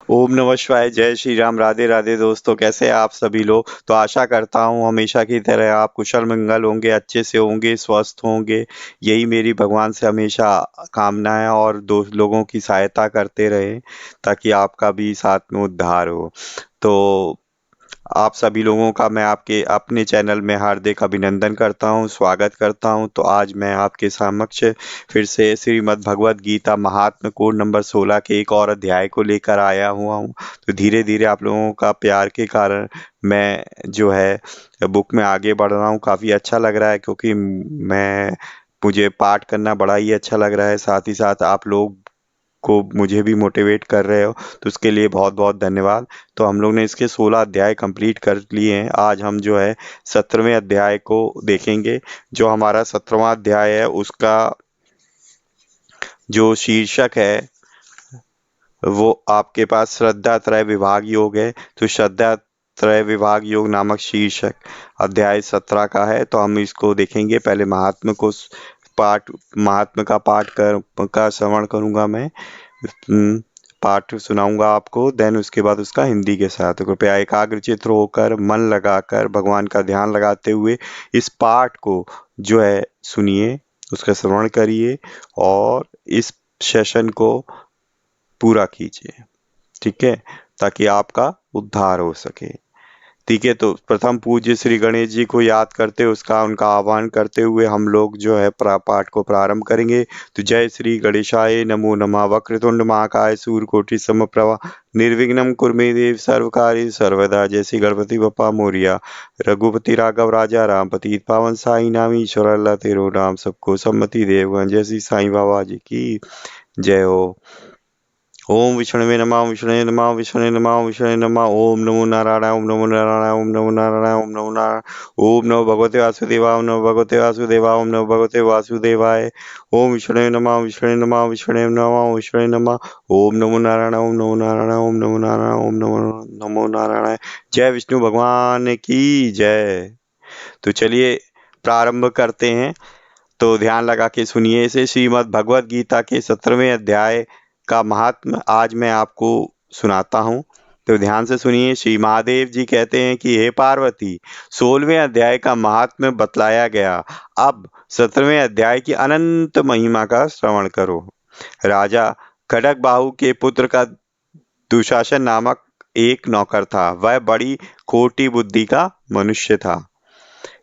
ओम नमः शिवाय। जय श्री राम। राधे राधे दोस्तों, कैसे हैं आप सभी लोग। तो आशा करता हूँ हमेशा की तरह आप कुशल मंगल होंगे, अच्छे से होंगे, स्वस्थ होंगे। यही मेरी भगवान से हमेशा कामना है, और दो लोगों की सहायता करते रहें ताकि आपका भी साथ में उद्धार हो। तो आप सभी लोगों का मैं आपके अपने चैनल में हार्दिक अभिनंदन करता हूँ, स्वागत करता हूँ। तो आज मैं आपके समक्ष फिर से श्रीमद् भगवत गीता महात्म्य कोड नंबर 16 के एक और अध्याय को लेकर आया हुआ हूँ। तो धीरे धीरे आप लोगों का प्यार के कारण मैं जो है बुक में आगे बढ़ रहा हूँ। काफ़ी अच्छा लग रहा है, क्योंकि मुझे पाठ करना बड़ा ही अच्छा लग रहा है। साथ ही साथ आप लोग को मुझे भी मोटिवेट कर रहे हो, तो उसके लिए बहुत बहुत धन्यवाद। तो हम लोग ने इसके 16 अध्याय कंप्लीट कर लिए हैं। आज हम जो है 17वें अध्याय को देखेंगे। जो हमारा 17वां अध्याय है उसका जो शीर्षक है वो आपके पास श्रद्धा त्रय विभाग योग है। तो श्रद्धा त्रय विभाग योग नामक शीर्षक अध्याय 17 का है। तो हम इसको देखेंगे। पहले पाठ महात्म का पाठ का श्रवण करूंगा मैं। पाठ सुनाऊंगा आपको, देन उसके बाद उसका हिंदी के साथ। तो कृपया एकाग्रचित्त होकर मन लगाकर भगवान का ध्यान लगाते हुए इस पाठ को जो है सुनिए, उसका श्रवण करिए और इस सेशन को पूरा कीजिए। ठीक है, ताकि आपका उद्धार हो सके। ठीक है, तो प्रथम पूज्य श्री गणेश जी को याद करते उनका आह्वान करते हुए हम लोग जो है पाठ को प्रारंभ करेंगे। तो जय श्री गणेशाय नमो नमः। वक्रतुंड महाकाय सूर्यकोटि समप्रभा निर्विघ्नं कुरु देव सर्वकार्य सर्वदा। जय श्री गणपति बप्पा मोरिया। रघुपति राघव राजा राम पतित पावन साई नाम ईश्वर अल्लाह तेरो नाम सबको सम्मति देवगण। जय श्री साईं बाबा जी की जय हो। ओम विष्णुवे नमः। ओम विष्णुवे नमः। ओम विष्णुवे नमः। ओम विष्णुवे नमः। ओम नमो नारायण। ओम नमो नारायण। ओम नमो नारायण। ओम नमो नारायण। ओम नमो भगवते वासुदेवाय। ओम नमो भगवते वासुदेवाय। ओम नमो भगवते वासुदेवाय। ओम विष्णुवे नमः। ओम विष्णुवे नमः। ओम विष्णुवे नमः। ओम विष्णुवे नमः। ओम नमो नारायण। ओम नमो नारायण। ओम नमो नारायण। ओम नमो नारायण। जय विष्णु भगवान की जय। तो चलिए प्रारंभ करते हैं। तो ध्यान लगा के सुनिए इसे। श्रीमद् भगवत गीता के 17वें अध्याय का महात्म आज मैं आपको सुनाता हूँ। तो ध्यान से सुनिए। श्री महादेव जी कहते हैं कि हे पार्वती, 16वें अध्याय का महात्म्य बतलाया गया। अब 17वें अध्याय की अनंत महिमा का श्रवण करो। राजा खड्गबाहु के पुत्र का दुशासन नामक एक नौकर था। वह बड़ी खोटी बुद्धि का मनुष्य था।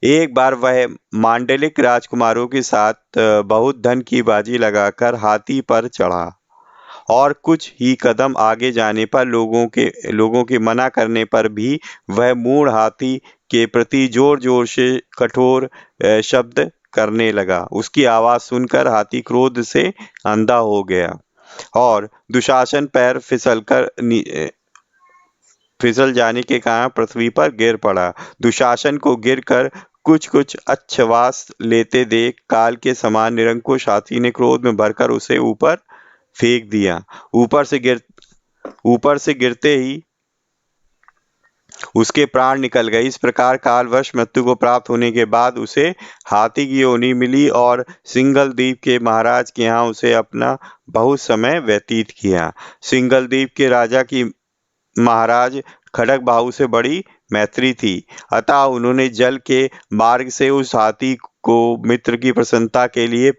एक बार वह मांडलिक राजकुमारों के साथ बहुत धन की बाजी लगाकर हाथी पर चढ़ा, और कुछ ही कदम आगे जाने पर लोगों के मना करने पर भी वह मूढ़ हाथी के प्रति जोर जोर से कठोर शब्द करने लगा। उसकी आवाज सुनकर हाथी क्रोध से अंधा हो गया और दुशासन पैर फिसल जाने के कारण पृथ्वी पर गिर पड़ा। दुशासन को गिरकर कुछ कुछ अच्छवास लेते देख काल के समान निरंकुश हाथी ने क्रोध में भरकर उसे ऊपर फेंक दिया। ऊपर से गिरते ही उसके प्राण निकल गए। इस प्रकार कालवश मृत्यु को प्राप्त होने के बाद उसे हाथी की योनि मिली और सिंघल द्वीप के महाराज के यहाँ उसे अपना बहुत समय व्यतीत किया। सिंघल द्वीप के राजा की महाराज खड्गबाहु से बड़ी मैत्री थी, अतः उन्होंने जल के मार्ग से उस हाथी को मित्र की प्रसन्नता के लिए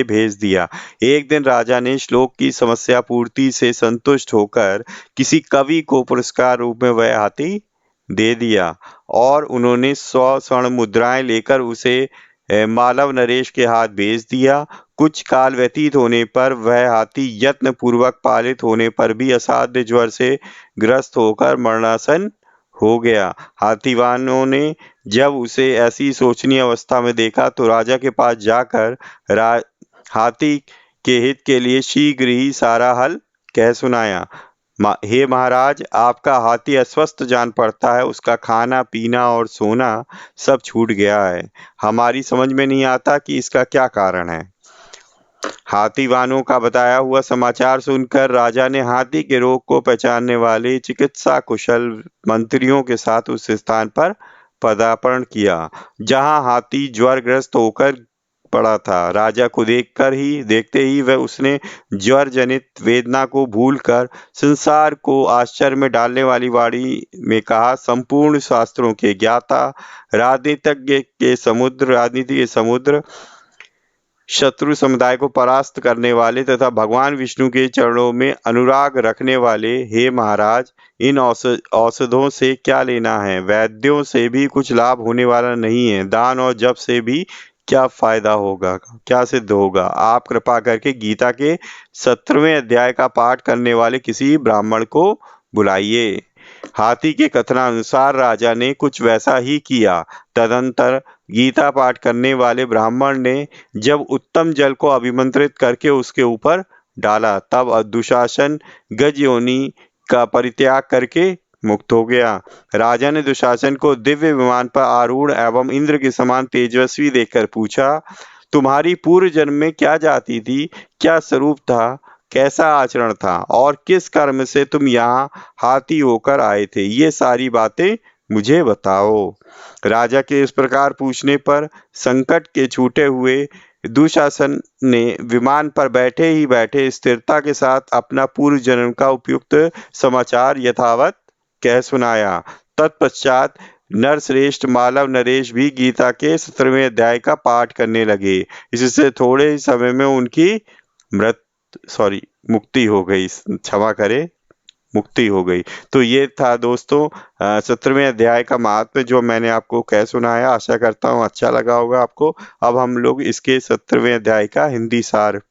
भेज दिया। एक दिन राजा ने श्लोक की समस्या पूर्ति से संतुष्ट होकर किसी कवि को पुरस्कार रूप में वह हाथी दे दिया, और उन्होंने 100 स्वर्ण मुद्राएं लेकर उसे मालव नरेश के हाथ भेज दिया। कुछ काल व्यतीत होने पर वह हाथी यत्न पूर्वक पालित होने पर भी असाध्य ज्वर से ग्रस्त होकर मरणासन हो गया। हाथीवानों ने जब उसे ऐसी शोचनीय अवस्था में देखा तो राजा के पास जाकर हाथी के हित के लिए शीघ्र ही सारा हल कह सुनाया। हे महाराज, आपका हाथी अस्वस्थ जान पड़ता है। उसका खाना पीना और सोना सब छूट गया है। हमारी समझ में नहीं आता कि इसका क्या कारण है। हाथीवानों का बताया हुआ समाचार सुनकर राजा ने हाथी के रोग को पहचानने वाले चिकित्सा कुशल मंत्रियों के साथ उस स्थान पर पदार्पण किया जहां हाथी ज्वरग्रस्त होकर पड़ा था। राजा को देखते ही वह उसने ज्वर जनित वेदना को भूलकर संसार को आश्चर्य में डालने वाली वाणी में कहा, संपूर्ण शास्त्रों के ज्ञाता, राजनीति के समुद्र, शत्रु समुदाय को परास्त करने वाले तथा भगवान विष्णु के चरणों में अनुराग रखने वाले, हे महाराज, इन औषधों से क्या लेना है? वैद्यों से भी कुछ लाभ होने वाला नहीं है। दान और जप से भी क्या फायदा होगा, क्या सिद्ध होगा? आप कृपा करके गीता के 17वें अध्याय का पाठ करने वाले किसी ब्राह्मण को बुलाइए। हाथी के कथनानुसार राजा ने कुछ वैसा ही किया। तदंतर गीता पाठ करने वाले ब्राह्मण ने जब उत्तम जल को अभिमंत्रित करके उसके ऊपर डाला, तब दुशासन गजयोनि का परित्याग करके मुक्त हो गया। राजा ने दुशासन को दिव्य विमान पर आरूढ़ एवं इंद्र के समान तेजस्वी देखकर पूछा, तुम्हारी पूर्व जन्म में क्या जाति थी, क्या स्वरूप था, कैसा आचरण था और किस कर्म से तुम यहाँ हाथी होकर आए थे? ये सारी बातें मुझे बताओ। राजा के इस प्रकार पूछने पर संकट के छूटे हुए दुशासन ने विमान पर बैठे ही बैठे स्थिरता के साथ अपना पूर्व जन्म का उपयुक्त समाचार यथावत कह सुनाया। तत्पश्चात नरश्रेष्ठ मालव नरेश भी गीता के 17वें अध्याय का पाठ करने लगे। इससे थोड़े ही समय में उनकी मुक्ति हो गई, क्षमा करें, मुक्ति हो गई। तो ये था दोस्तों 17वें अध्याय का महात्म्य जो मैंने आपको कह सुनाया। आशा करता हूँ अच्छा लगा होगा आपको। अब हम लोग इसके 17वें अध्याय का हिंदी सार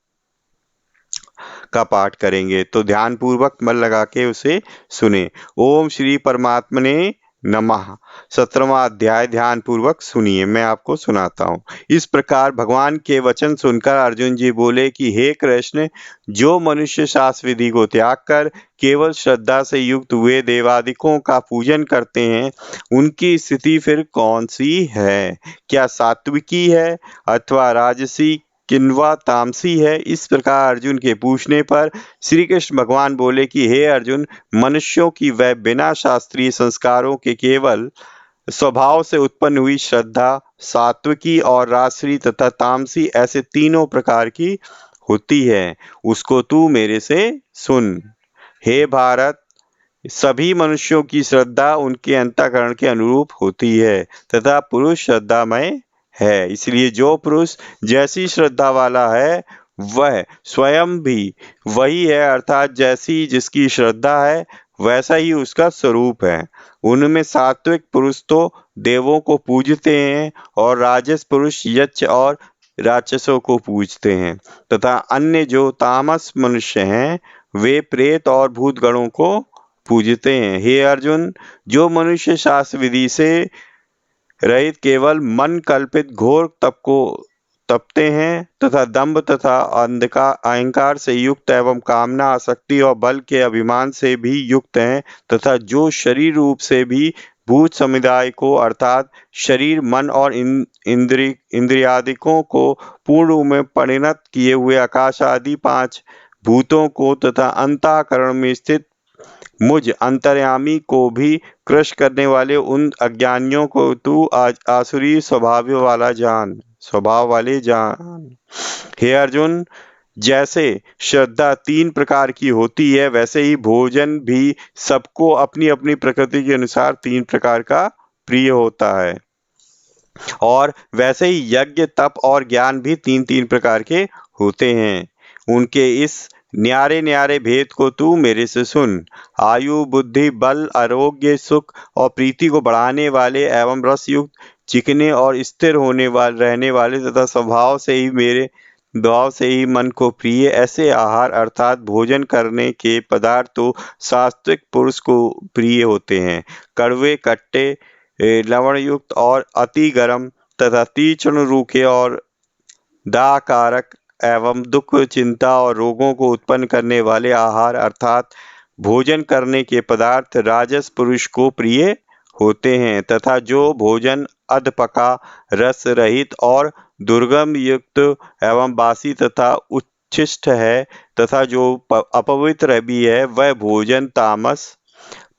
का पाठ करेंगे, तो ध्यान पूर्वक मन लगा के उसे सुने। ओम श्री परमात्मने नमः। 17वां अध्याय ध्यान पूर्वक सुनिए, मैं आपको सुनाता हूँ। इस प्रकार भगवान के वचन सुनकर अर्जुन जी बोले कि हे कृष्ण, जो मनुष्य शास्त्र विधि को त्याग कर केवल श्रद्धा से युक्त हुए देवादिकों का पूजन करते हैं, उनकी स्थिति फिर कौन सी है? क्या सात्विकी है अथवा राजसी किन्वा तामसी है? इस प्रकार अर्जुन के पूछने पर श्री कृष्ण भगवान बोले कि हे अर्जुन, मनुष्यों की वह बिना शास्त्रीय संस्कारों के केवल स्वभाव से उत्पन्न हुई श्रद्धा सात्विकी और राजसी तथा तामसी ऐसे तीनों प्रकार की होती है। उसको तू मेरे से सुन। हे भारत, सभी मनुष्यों की श्रद्धा उनके अंतःकरण के अनुरूप होती है तथा पुरुष श्रद्धामय है। इसलिए जो पुरुष जैसी श्रद्धा वाला है वह स्वयं भी वही है, अर्थात जैसी जिसकी श्रद्धा है वैसा ही उसका स्वरूप है। उनमें सात्विक पुरुष तो देवों को पूजते हैं और राजस पुरुष यक्ष और राक्षसों को पूजते हैं तथा अन्य जो तामस मनुष्य हैं वे प्रेत और भूतगणों को पूजते हैं। हे अर्जुन, जो मनुष्य शास्त्र विधि से रहित केवल मन कल्पित घोर तप को तपते हैं तथा दंभ तथा अहंकार से युक्त एवं कामना आसक्ति और बल के अभिमान से भी युक्त हैं तथा जो शरीर रूप से भी भूत समुदाय को अर्थात शरीर मन और इंद्रियादिकों को पूर्ण रूप में परिणत किए हुए आकाश आदि 5 भूतों को तथा अंतःकरण में स्थित मुझ अंतर्यामी को भी क्रश करने वाले उन अज्ञानियों को तू आसुरी स्वभाव वाले जान। हे अर्जुन, जैसे श्रद्धा 3 प्रकार की होती है वैसे ही भोजन भी सबको अपनी अपनी प्रकृति के अनुसार 3 प्रकार का प्रिय होता है और वैसे ही यज्ञ तप और ज्ञान भी 3 प्रकार के होते हैं। उनके इस न्यारे न्यारे भेद को तू मेरे से सुन। आयु बुद्धि बल आरोग्य सुख और प्रीति को बढ़ाने वाले एवं रस युक्त चिकने और स्थिर रहने वाले तथा स्वभाव से ही मन को प्रिय ऐसे आहार अर्थात भोजन करने के पदार्थ तो सात्विक पुरुष को प्रिय होते हैं। कड़वे खट्टे लवण युक्त और अति गर्म तथा तीक्ष्ण रूखे और दाहकारक एवं दुख चिंता और रोगों को उत्पन्न करने वाले आहार अर्थात भोजन करने के पदार्थ राजस पुरुष को प्रिय होते हैं तथा जो भोजन अधपका रस रहित और दुर्गम युक्त एवं बासी तथा उच्छिष्ट है तथा जो अपवित्र भी है वह भोजन तामस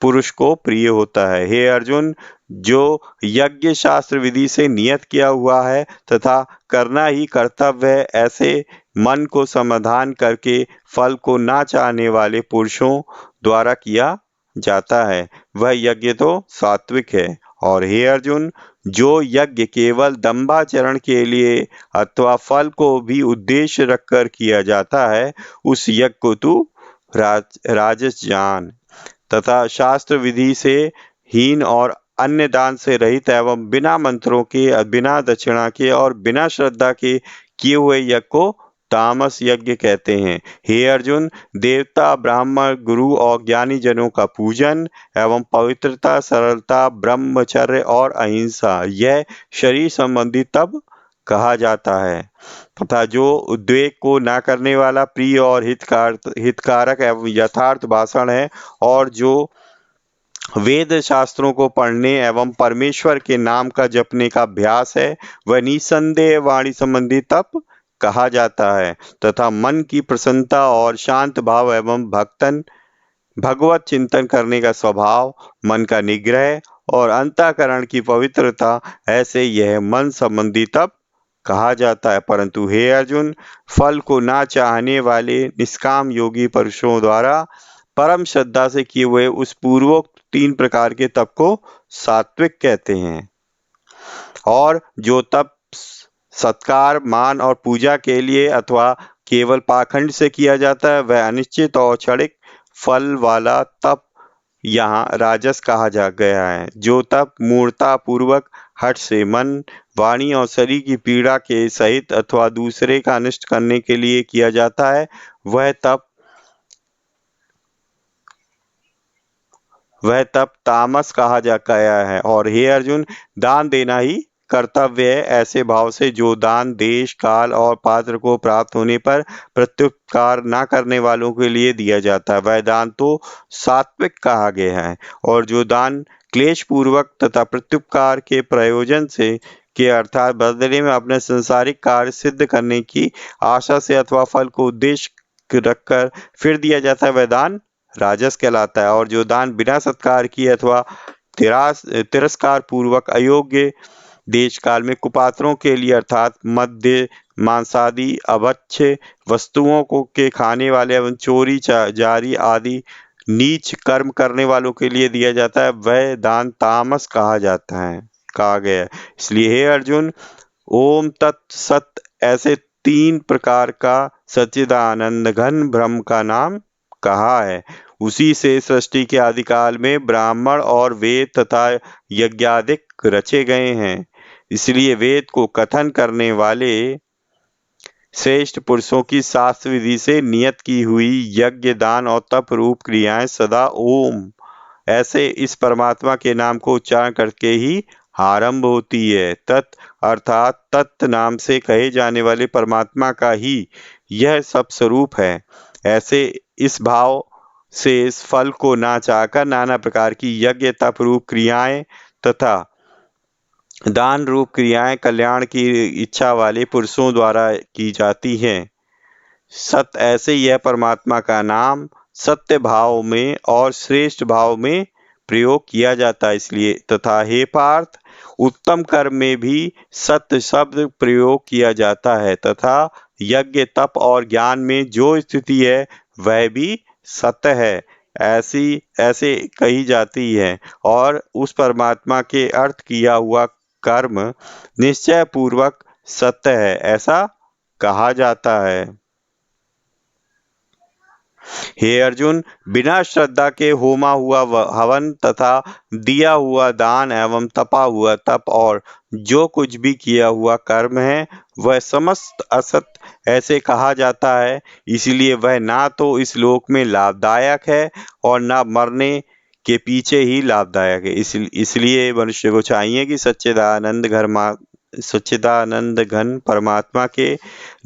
पुरुष को प्रिय होता है। हे अर्जुन, जो यज्ञ शास्त्र विधि से नियत किया हुआ है तथा करना ही कर्तव्य है, ऐसे मन को समाधान करके फल को ना चाहने वाले पुरुषों द्वारा किया जाता है, वह यज्ञ तो सात्विक है। और हे अर्जुन, जो यज्ञ केवल दंभाचरण के लिए अथवा फल को भी उद्देश्य रखकर किया जाता है, उस यज्ञ को तू राजस जान, तथा शास्त्र विधि से हीन और अन्य दान से रहित एवं बिना मंत्रों के, बिना दक्षिणा के और बिना श्रद्धा के किए हुए यज्ञ को तामस यज्ञ कहते हैं। हे अर्जुन, देवता, ब्राह्मण, गुरु और ज्ञानी जनों का पूजन एवं पवित्रता, सरलता, ब्रह्मचर्य और अहिंसा, यह शरीर संबंधी तप कहा जाता है। तथा जो उद्वेग को ना करने वाला, प्रिय और हितकारक एवं यथार्थ भाषण है, और जो वेद शास्त्रों को पढ़ने एवं परमेश्वर के नाम का जपने का अभ्यास है, वह निसंदेह वाणी संबंधी तप कहा जाता है। तथा मन की प्रसन्नता और शांत भाव एवं भगवत चिंतन करने का स्वभाव, मन का निग्रह और अंतःकरण की पवित्रता, ऐसे यह मन संबंधी तप कहा जाता है। परंतु हे अर्जुन, फल को ना चाहने वाले निष्काम योगी पुरुषों द्वारा परम श्रद्धा से किए हुए उस पूर्वोक्त 3 प्रकार के तप को सात्विक कहते हैं। और जो तप सत्कार, मान और पूजा के लिए अथवा केवल पाखंड से किया जाता है, वह अनिश्चित और क्षणिक फल वाला तप यहाँ राजस कहा जा गया है। जो तप मूर्ता पूर्वक हठ से मन, वाणी और शरीर की पीड़ा के सहित अथवा दूसरे का अनिष्ट करने के लिए किया जाता है, वह तप तामस कहा जा गया है। और हे अर्जुन, दान देना ही कर्तव्य है, ऐसे भाव से जो दान देश, काल और पात्र को प्राप्त होने पर प्रत्युपकार ना करने वालों के लिए दिया जाता है, वह दान तो सात्विक कहा गया है। और जो दान क्लेश पूर्वक तथा प्रत्युपकार के प्रयोजन से के अर्थात बदले में अपने संसारिक कार्य सिद्ध करने की आशा से अथवा फल को उद्देश्य रखकर फिर दिया जाता है, वह दान राजस कहलाता है। और जो दान बिना सत्कार किए अथवा तिरस्कार पूर्वक अयोग्य देश काल में कुपात्रों के लिए अर्थात मद्य, मांसादि, अभक्ष्य वस्तुओं को के खाने वाले एवं चोरी, जारी आदि नीच कर्म करने वालों के लिए दिया जाता है, वह दान तामस कहा गया है। इसलिए हे अर्जुन, ओम तत्सत ऐसे 3 प्रकार का सच्चिदानंद घन ब्रह्म का नाम कहा है। उसी से सृष्टि के आदिकाल में ब्राह्मण और वेद तथा यज्ञादिक रचे गए हैं। इसलिए वेद को कथन करने वाले श्रेष्ठ पुरुषों की शास्त्र विधि से नियत की हुई यज्ञ, दान और तप रूप क्रियाएं सदा ओम ऐसे इस परमात्मा के नाम को उच्चारण करके ही आरंभ होती है। तत् अर्थात तत् नाम से कहे जाने वाले परमात्मा का ही यह सब स्वरूप है। ऐसे इस भाव से इस फल को ना चाहकर नाना प्रकार की यज्ञ, तप रूप क्रियाएं तथा दान रूप क्रियाएं कल्याण की इच्छा वाले पुरुषों द्वारा की जाती हैं। सत ऐसे यह परमात्मा का नाम सत्य भाव में और श्रेष्ठ भाव में प्रयोग किया जाता है। इसलिए तथा हे पार्थ, उत्तम कर्म में भी सत्य शब्द प्रयोग किया जाता है तथा यज्ञ, तप और ज्ञान में जो स्थिति है वह भी सत्य है, ऐसे कही जाती है। और उस परमात्मा के अर्थ किया हुआ कर्म निश्चय पूर्वक सत्य है, ऐसा कहा जाता है। हे अर्जुन, बिना श्रद्धा के होमा हुआ हवन तथा दिया हुआ दान एवं तपा हुआ तप और जो कुछ भी किया हुआ कर्म है, वह समस्त असत ऐसे कहा जाता है। इसलिए वह ना तो इस लोक में लाभदायक है और ना मरने के पीछे ही लाभदायक है। इसलिए मनुष्य को चाहिए कि सच्चिदानंद घन परमात्मा के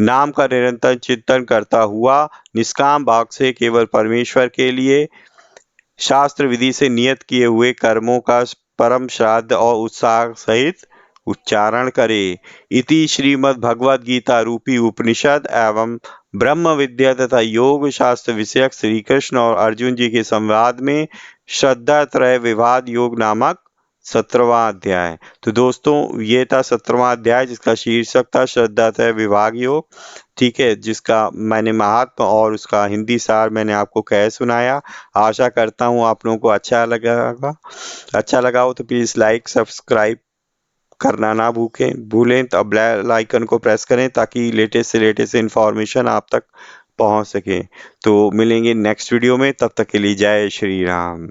नाम का निरंतर चिंतन करता हुआ निष्काम भाव से केवल परमेश्वर के लिए शास्त्र विधि से नियत किए हुए कर्मों का परम श्राद्ध और उत्साह सहित उच्चारण करे। इति श्रीमद् भगवद गीता रूपी उपनिषद एवं ब्रह्म विद्या तथा योग शास्त्र विषयक श्री कृष्ण और अर्जुन जी के संवाद में श्रद्धा त्रय विवाद योग नामक 17वां अध्याय। तो दोस्तों ये था 17वां अध्याय जिसका शीर्षक था श्रद्धात्रय विभाग योग। ठीक है, जिसका मैंने महात्मा और उसका हिंदी सार मैंने आपको कह सुनाया। आशा करता हूँ आप लोगों को अच्छा लगा होगा। अच्छा लगा हो तो प्लीज लाइक सब्सक्राइब करना ना भूलें। तो बेल आइकन को प्रेस करें ताकि लेटेस्ट से लेटेस्ट इंफॉर्मेशन आप तक पहुंच सके। तो मिलेंगे नेक्स्ट वीडियो में, तब तक के लिए जय श्री राम।